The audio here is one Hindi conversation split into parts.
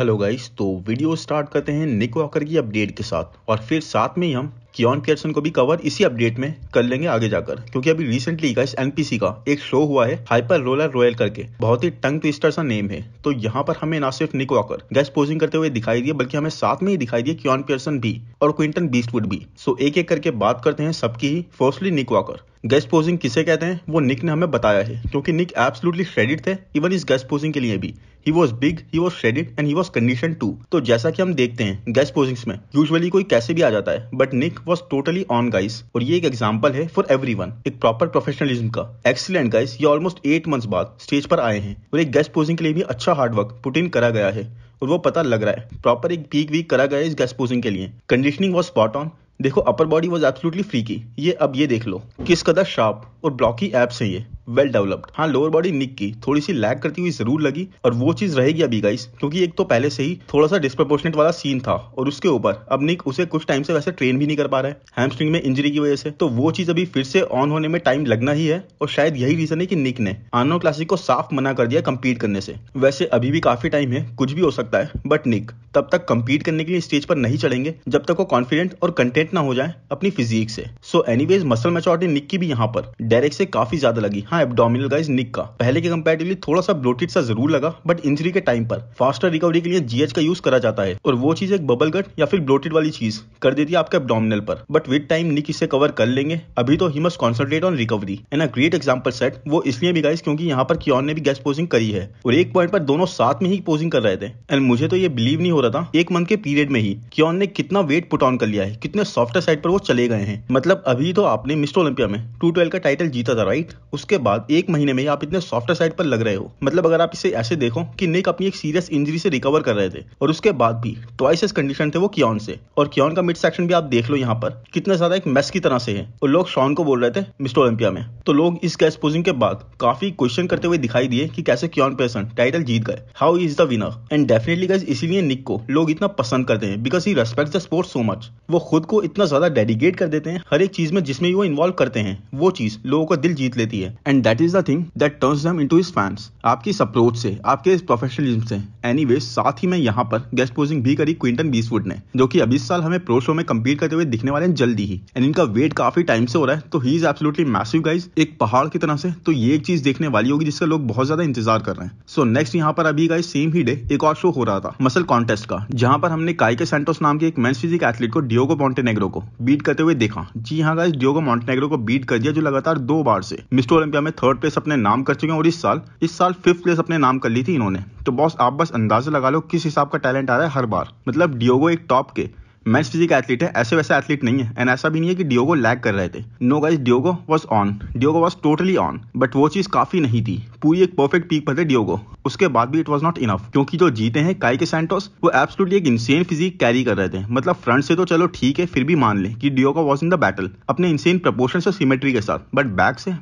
हेलो गाइस, तो वीडियो स्टार्ट करते हैं निक वॉकर की अपडेट के साथ और फिर साथ में ही हम कियोन पियर्सन को भी कवर इसी अपडेट में कर लेंगे आगे जाकर, क्योंकि अभी रिसेंटली गाइस एनपीसी का एक शो हुआ है हाइपर रोलर रॉयल करके, बहुत ही टंग ट्विस्टर सा नेम है। तो यहाँ पर हमें ना सिर्फ निक वॉकर गेस्ट पोजिंग करते हुए दिखाई दिए, बल्कि हमें साथ में ही दिखाई दिए कियोन पियर्सन भी और क्विंटन बीस्टवुड भी। सो एक एक करके बात करते हैं सबकी ही। फर्स्टली निक वॉकर। गेस्ट पोजिंग किसे कहते हैं वो निक ने हमें बताया है, क्योंकि निक एब्सोल्युटली श्रेडिड थे इवन इस गेस्ट पोजिंग के लिए भी। He was big, he was shredded and he was condition too. तो जैसा कि हम देखते हैं गेस्ट पोजिंग्स में यूजुअली कोई कैसे भी आ जाता है, but Nick was totally on guys. और ये एक एग्जांपल है फॉर एवरीवन, एक प्रॉपर प्रोफेशनलिज्म का। एक्सीलेंट गाइस, ये ऑलमोस्ट 8 मंथ्स बाद स्टेज पर आए हैं और एक गेस्ट पोजिंग के लिए भी अच्छा हार्डवर्क पुट इन करा गया है और वो पता लग रहा है। प्रॉपर एक पीक वीक करा गया है इस गेस्ट पोजिंग के लिए। Conditioning was spot on. देखो upper body was absolutely freaky. ये अब ये देख लो किस कदर शार्प और ब्लॉकी एप्स है ये, वेल डेवलप्ड। हाँ, लोअर बॉडी निक की थोड़ी सी लैग करती हुई जरूर लगी और वो चीज रहेगी अभी गाइस, क्योंकि एक तो पहले से ही थोड़ा सा डिस्प्रपोर्शनेट वाला सीन था और उसके ऊपर अब निक उसे कुछ टाइम से वैसे ट्रेन भी नहीं कर पा रहा है हैमस्ट्रिंग में इंजरी की वजह से। तो वो चीज अभी फिर से ऑन होने में टाइम लगना ही है और शायद यही रीजन है कि निक ने आर्नोल्ड क्लासिक को साफ मना कर दिया कंपीट करने से। वैसे अभी भी काफी टाइम है, कुछ भी हो सकता है, बट निक तब तक कंपीट करने के लिए स्टेज पर नहीं चढ़ेंगे जब तक वो कॉन्फिडेंट और कंटेंट ना हो जाए अपनी फिजिक से। सो एनीवेज मसल मैच्योरिटी निक की भी यहाँ पर डायरेक्ट से काफी ज्यादा लगी। हाँ, एब्डोमिनल गाइस निक का पहले के कंपैरेटिवली थोड़ा सा ब्लोटेड सा जरूर लगा, बट इंजरी के टाइम पर फास्टर रिकवरी के लिए जीएच का यूज करा जाता है और वो चीज एक बबल गट या फिर ब्लोटेड वाली चीज कर देती है आपके एब्डोमिनल पर। बट विद टाइम निक इसे कवर कर लेंगे। अभी तो he must concentrate on recovery and a great example set. वो इसलिए भी गाइस क्योंकि यहाँ पर कियोन ने भी गेस्ट पोजिंग करी है और एक पॉइंट पर दोनों साथ में ही पोजिंग कर रहे थे। एंड मुझे तो ये बिलीव नहीं हो रहा था एक मंथ के पीरियड में ही कियोन ने कितना वेट पुट ऑन कर लिया है, कितने सॉफ्टर साइड पर वो चले गए हैं। मतलब अभी तो आपने मिस्टर ओलंपिया में 212 का टाइटल जीता था राइट, उसके बाद एक महीने में ही आप इतने सॉफ्टर साइड पर लग रहे हो। मतलब अगर आप इसे ऐसे देखो कि निक अपनी एक सीरियस इंजरी से रिकवर कर रहे थे और उसके बाद भी ट्वाइस एज कंडीशन थे वो कियोन से। और कियोन का मिड सेक्शन भी आप देख लो यहाँ पर कितना ज्यादा एक मेस की तरह से है और लोग शॉन को बोल रहे थे मिस्टर ओलंपिया में। तो लोग इस गेस्ट पोजिंग के बाद काफी क्वेश्चन करते हुए दिखाई दिए कि कैसे कियोन पियर्सन टाइटल जीत गए, how is the winner. And definitely guys इसीलिए निक को लोग इतना पसंद करते हैं because he respects the sport so much. वो खुद को इतना ज्यादा डेडिकेट कर देते हैं हर एक चीज में जिसमें वो इन्वॉल्व करते हैं, वो चीज लोगों का दिल जीत लेती है। And that is the thing that turns them into his fans. आपकी इस अप्रोच से, आपके इस प्रोफेशनलिज्म से। एनीवेज साथ ही में यहाँ पर गेस्ट पोजिंग भी करी क्विंटन बीस्टवुड ने, जो कि अभी इस साल हमें प्रो शो में कंपीट करते हुए दिखने वाले हैं जल्दी ही। एंड इनका वेट काफी टाइम से हो रहा है, तो he is absolutely massive guys, एक पहाड़ की तरह से। तो ये एक चीज देखने वाली होगी जिसका लोग बहुत ज्यादा इंतजार कर रहे हैं। सो नेक्स्ट यहाँ पर अभी गाइस सेम ही डे एक और शो हो रहा था मसल कॉन्टेस्ट का, जहां पर हमने काइके सैंटोस नाम के एक मेंस फिजिक एथलीट को डियोगो मॉन्टेनेग्रो को बीट करते हुए देखा। जी हाँ गाइस, डियोगो मॉन्टेनेग्रो को बीट कर दिया, जो लगातार 2 बार से मिस्टर ओलंपिया में 3rd प्लेस अपने नाम कर चुके हैं और इस साल 5th प्लेस अपने नाम कर ली थी इन्होंने। तो बॉस आप बस अंदाजा लगा लो किस हिसाब का टैलेंट आ रहा है हर बार। मतलब डियोगो एक टॉप के मेंस फिजिक एथलीट है, ऐसे वैसे एथलीट नहीं है। एंड ऐसा भी नहीं है कि डियोगो लैग कर रहे थे। No guys, Diogo was on, Diogo was totally on, but वो चीज काफी नहीं थी। पूरी एक परफेक्ट पीक पर थे डियोगो, उसके बाद भी इट वाज नॉट इनफ, क्योंकि जो जीते हैं काइके सैंटोस वो एब्सोल्युटली एक इंसेन फिजिक कैरी कर रहे थे। मतलब फ्रंट से तो चलो ठीक है, फिर भी मान ले कि Diogo was in the battle अपने इंसेन प्रपोर्शंस और सिमेट्री के साथ, बट बैक से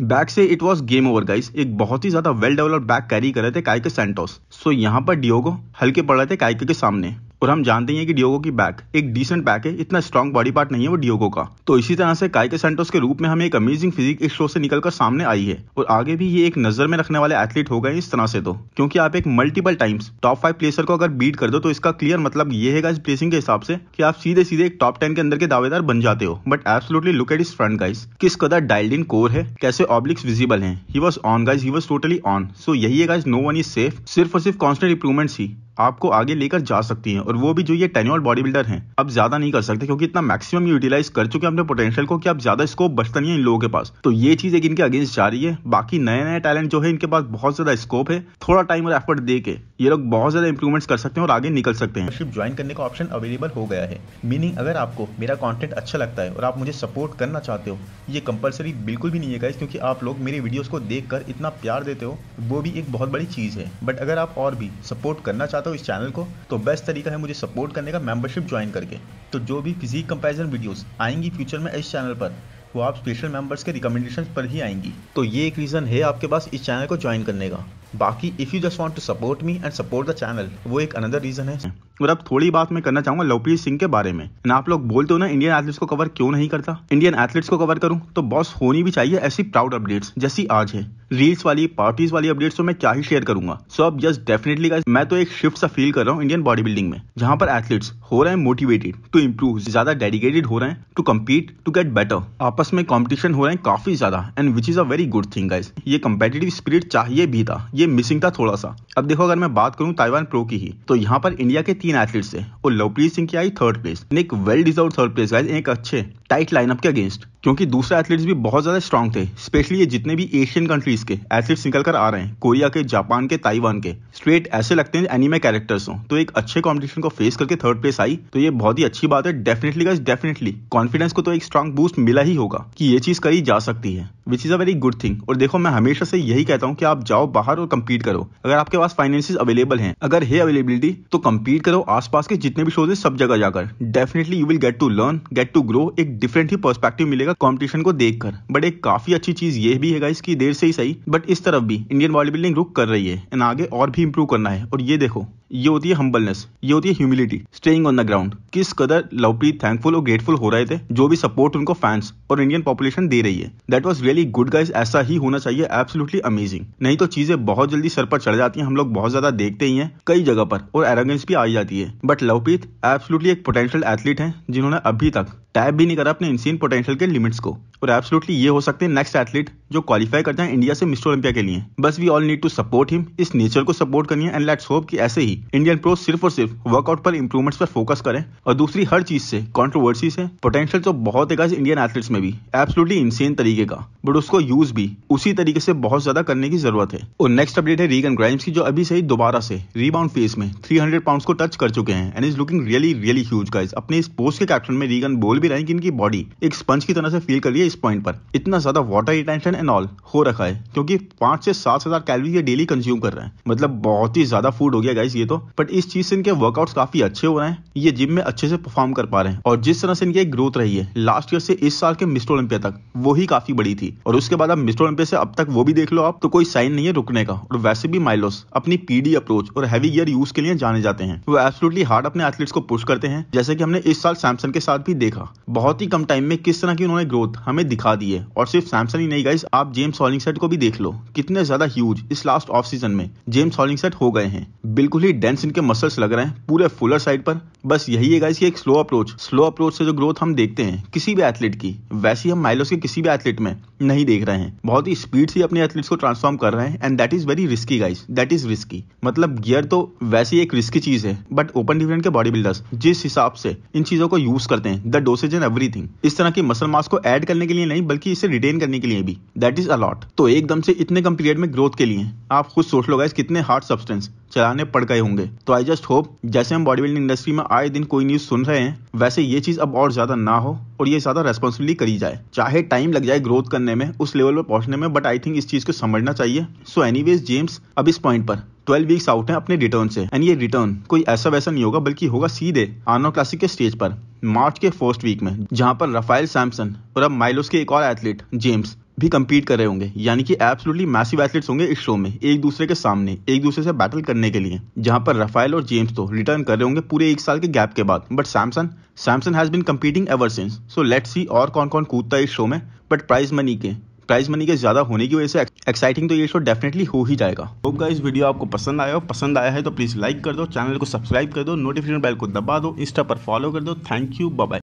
बैक से it was game over guys. एक बहुत ही ज्यादा वेल डेवलप्ड बैक कैरी कर रहे थे काइके सैंटोस। सो यहाँ पर डियोगो हल्के पड़ रहे थे काइके के सामने, और हम जानते हैं कि डियोगो की बैक एक डिसेंट बैक है, इतना स्ट्रॉन्ग बॉडी पार्ट नहीं है वो डियोगो का। तो इसी तरह से काइके सैंटोस के रूप में हमें एक अमेजिंग फिजिक इस शो से निकलकर सामने आई है और आगे भी ये एक नजर में रखने वाले एथलीट हो गए इस तरह से। तो क्योंकि आप एक मल्टीपल टाइम्स टॉप 5 प्लेसर को अगर बीट कर दो तो इसका क्लियर मतलब ये है गाइस प्लेसिंग के हिसाब से कि आप सीधे सीधे एक टॉप 10 के अंदर के दावेदार बन जाते हो। बट एब्सोल्युटली लुक एट इस फ्रंट गाइस, किस कदर डायल्ड इन कोर है, कैसे ऑब्लिक्स विजिबल हैं। He was on guys, he was totally on. So यही है guys, no one is safe. सिर्फ और सिर्फ कांस्टेंट इंप्रूवमेंट्स ही आपको आगे लेकर जा सकती हैं, और वो भी जो ये टेन्योर्ड बॉडी बिल्डर हैं अब ज्यादा नहीं कर सकते, क्योंकि इतना मैक्सिमम यूटिलाइज कर चुके हैं अपने पोटेंशियल को कि अब ज्यादा स्कोप बचता नहीं है इन लोगों के पास। तो ये चीज एक इनके अगेंस्ट जा रही है। बाकी नए नए टैलेंट जो है इनके पास बहुत ज्यादा स्कोप है, थोड़ा टाइम और एफर्ट दे के ये लोग बहुत ज्यादा इंप्रूवमेंट्स कर सकते हैं और आगे निकल सकते हैं। मेंबरशिप ज्वाइन करने का ऑप्शन अवेलेबल हो गया है, मीनिंग अगर आपको मेरा कंटेंट अच्छा लगता है और आप मुझे सपोर्ट करना चाहते हो, ये कंपलसरी बिल्कुल भी नहीं है गाइस, क्योंकि आप लोग मेरे वीडियोस को देखकर इतना प्यार देते हो, वो भी एक बहुत बड़ी चीज़ है। बट अगर आप और भी सपोर्ट करना चाहते हो इस चैनल को, तो बेस्ट तरीका है मुझे सपोर्ट करने का मेंबरशिप ज्वाइन करके। तो जो भी फिजिक कंपैरिजन वीडियोस आएंगी फ्यूचर में इस चैनल पर, वो आप स्पेशल मेंबर्स के रिकमेंडेशन पर ही आएंगी। तो ये एक रीज़न है आपके पास इस चैनल को ज्वाइन करने का। बाकी if you just want to support me and support the channel, वो एक अनदर रीज़न है। और अब थोड़ी बात मैं करना चाहूंगा लवप्रीत सिंह के बारे में। ना आप लोग बोलते हो ना इंडियन एथलीट्स को कवर क्यों नहीं करता, इंडियन एथलीट्स को कवर करूं तो बॉस होनी भी चाहिए ऐसी प्राउड अपडेट्स जैसी आज है। रील्स वाली पार्टीज वाली अपडेट्स तो मैं क्या ही शेयर करूंगा। सो अब जस्ट डेफिनेटली गाइस मैं तो एक शिफ्ट सा फील कर रहा हूं इंडियन बॉडी बिल्डिंग में, जहां पर एथलीट्स हो रहे हैं मोटिवेटेड टू इंप्रूव, ज्यादा डेडिकेटेड हो रहे हैं to compete to get better. आपस में कॉम्पिटिशन हो रहे हैं काफी ज्यादा and which is a very good thing guys. ये कंपेटिटिव स्पिरिट चाहिए भी था, ये मिसिंग था थोड़ा सा। अब देखो अगर मैं बात करूं ताइवान प्रो की ही, तो यहाँ पर इंडिया के 3 एथलीट्स थे और लवप्रीत सिंह की आई 3rd प्लेस, एक well deserve 3rd place guys, एक अच्छे टाइट लाइनअप के अगेंस्ट, क्योंकि दूसरे एथलीट्स भी बहुत ज्यादा स्ट्रांग थे। स्पेशली ये जितने भी एशियन कंट्रीज के एथलीट्स निकल कर आ रहे हैं, कोरिया के, जापान के, ताइवान के, स्ट्रेट ऐसे लगते हैं एनीमे कैरेक्टर्स हो। तो एक अच्छे कंपटीशन को फेस करके 3rd प्लेस आई, तो ये बहुत ही अच्छी बात है। डेफिनेटली गाइस डेफिनेटली कॉन्फिडेंस को तो एक स्ट्रांग बूस्ट मिला ही होगा कि ये चीज करी जा सकती है, विच is a very good thing. और देखो मैं हमेशा से यही कहता हूँ कि आप जाओ बाहर और कम्पीट करो। अगर आपके पास फाइनेंसिस अवेलेबल हैं, अगर है अवेलेबिलिटी, तो कम्पीट करो आसपास के जितने भी शोज है सब जगह जाकर। Definitely you will get to learn, get to grow, एक डिफरेंट ही पर्सपेक्टिव मिलेगा कंपटीशन को देखकर। बट एक काफी अच्छी चीज ये भी है गाइस कि देर से ही सही बट इस तरफ भी इंडियन बॉडी बिल्डिंग रुक कर रही है एंड आगे और भी इंप्रूव करना है। और ये देखो ये होती है हम्बलनेस, ये होती है humility, staying on the ground. किस कदर लवप्रीत थैंकफुल और ग्रेटफुल हो रहे थे जो भी सपोर्ट उनको फैंस और इंडियन पॉपुलेशन दे रही है। That was really good guys, ऐसा ही होना चाहिए, एब्सोल्युटली अमेजिंग। नहीं तो चीजें बहुत जल्दी सर पर चढ़ जाती हैं, हम लोग बहुत ज्यादा देखते ही हैं कई जगह पर, और एरोगेंस भी आ जाती है। बट लवप्रीत एब्सोल्युटली एक पोटेंशियल एथलीट हैं जिन्होंने अभी तक टैप भी नहीं करा अपने इंसीन पोटेंशियल के लिमिट्स को, और एब्सोल्युटली ये हो सकते हैं नेक्स्ट एथलीट जो क्वालिफाई करते हैं इंडिया से मिस्टर ओलंपिया के लिए। बस we all need to support him, इस नेचर को सपोर्ट करनी है एंड लेट्स होप कि ऐसे ही इंडियन प्रो सिर्फ और सिर्फ वर्कआउट पर इंप्रूवमेंट्स पर फोकस करें। और दूसरी हर चीज से, कंट्रोवर्सी से, पोटेंशियल तो बहुत है गाइस इंडियन एथलीट्स में भी, एब्सोल्युटली इंसेन तरीके का, बट उसको यूज भी उसी तरीके से बहुत ज्यादा करने की जरूरत है। और नेक्स्ट अपडेट है रीगन ग्राइम्स की, जो अभी से ही दोबारा से रीबाउंड फेज में 300 पाउंड्स को टच कर चुके हैं and is looking really really huge guys. अपने इस पोस्ट के कैप्शन में रीगन बोल भी रहे हैं कि इनकी बॉडी एक स्पंज की तरह से फील कर रही है इस पॉइंट पर। इतना ज्यादा वाटर रिटेंशन एंड ऑल हो रखा है क्योंकि 5 से 7 हजार कैलोरी ये डेली कंज्यूम कर रहे हैं, मतलब बहुत ही ज्यादा फूड हो गया गाइस ये तो। बट इस चीज से इनके वर्कआउट्स काफी अच्छे हो रहे हैं, ये जिम में अच्छे से परफॉर्म कर पा रहे हैं। और जिस तरह से इनकी एक ग्रोथ रही है लास्ट ईयर से इस साल के मिस्टर ओलंपिया तक, वो ही काफी बड़ी थी। और उसके बाद अब मिस्टर ओलंपिया से अब तक वो भी देख लो आप, तो कोई साइन नहीं है रुकने का। और वैसे भी माइलोस अपनी पीडी अप्रोच और हैवी गियर यूज के लिए जाने जाते हैं, वो एब्सोल्युटली हार्ड अपने एथलीट्स को पुश करते हैं, जैसे कि हमने इस साल सैमसन के साथ भी देखा। बहुत ही कम टाइम में किस तरह की उन्होंने ग्रोथ हमें दिखा दी है। और सिर्फ सैमसन ही नहीं गाइस, आप जेम्स हॉलिंगसेट को भी देख लो, कितने ज्यादा ह्यूज इस लास्ट ऑफ सीजन में जेम्स हॉलिंगसेट हो गए हैं। बिल्कुल ही डेंस इनके मसल्स लग रहे हैं पूरे फुलर साइड पर। बस यही है गाइस कि एक स्लो अप्रोच से जो ग्रोथ हम देखते हैं किसी भी एथलीट की, वैसी हम माइलोस के किसी भी एथलीट में नहीं देख रहे हैं। बहुत ही स्पीड से अपने एथलीट्स को ट्रांसफॉर्म कर रहे हैं and that is very risky guys, that is risky. मतलब गियर तो वैसे ही एक रिस्की चीज है, बट ओपन डिफरेंट के बॉडी बिल्डर्स जिस हिसाब से इन चीजों को यूज करते हैं, द डोसेज एंड एवरीथिंग, इस तरह की मसल मास को ऐड करने के लिए नहीं बल्कि इसे रिटेन करने के लिए भी, दैट इज अलॉट। तो एकदम से इतने कम पीरियड में ग्रोथ के लिए आप खुद सोच लो गाइस कितने हार्ड सब्सटेंस चलाने पड़ गए होंगे। तो आई जस्ट होप जैसे हम बॉडी बिल्डिंग इंडस्ट्री में आए दिन कोई न्यूज सुन रहे हैं, वैसे ये चीज अब और ज्यादा ना हो और ये ज्यादा रेस्पॉन्सिबिलिटी करी जाए। चाहे टाइम लग जाए ग्रोथ करने में, उस लेवल पर पहुंचने में, बट आई थिंक इस चीज को समझना चाहिए। सो एनीवेज जेम्स अब इस पॉइंट पर 12 वीक्स आउट हैं अपने रिटर्न से, एंड ये रिटर्न कोई ऐसा वैसा नहीं होगा बल्कि होगा सीधे आर्नोल्ड क्लासिक के स्टेज पर मार्च के फर्स्ट वीक में, जहां पर राफेल सैमसन और अब माइलोस के एक और एथलीट जेम्स भी कंपीट कर रहे होंगे। यानी कि एब्सोल्युटली मैसिव एथलीट्स होंगे इस शो में, एक दूसरे के सामने एक दूसरे से बैटल करने के लिए, जहां पर राफेल और जेम्स तो रिटर्न कर रहे होंगे पूरे 1 साल के गैप के बाद। But Samson has been competing ever since. So let's see और कौन कौन कूदता है इस शो में। बट प्राइज मनी के ज्यादा होने की वजह से एक्साइटिंग तो ये शो डेफिनेटली हो ही जाएगा। होप गाइस वीडियो आपको पसंद आया है तो प्लीज लाइक कर दो, चैनल को सब्सक्राइब कर दो, नोटिफिकेशन बेल को दबा दो, इंस्टा पर फॉलो कर दो। Thank you, bye bye.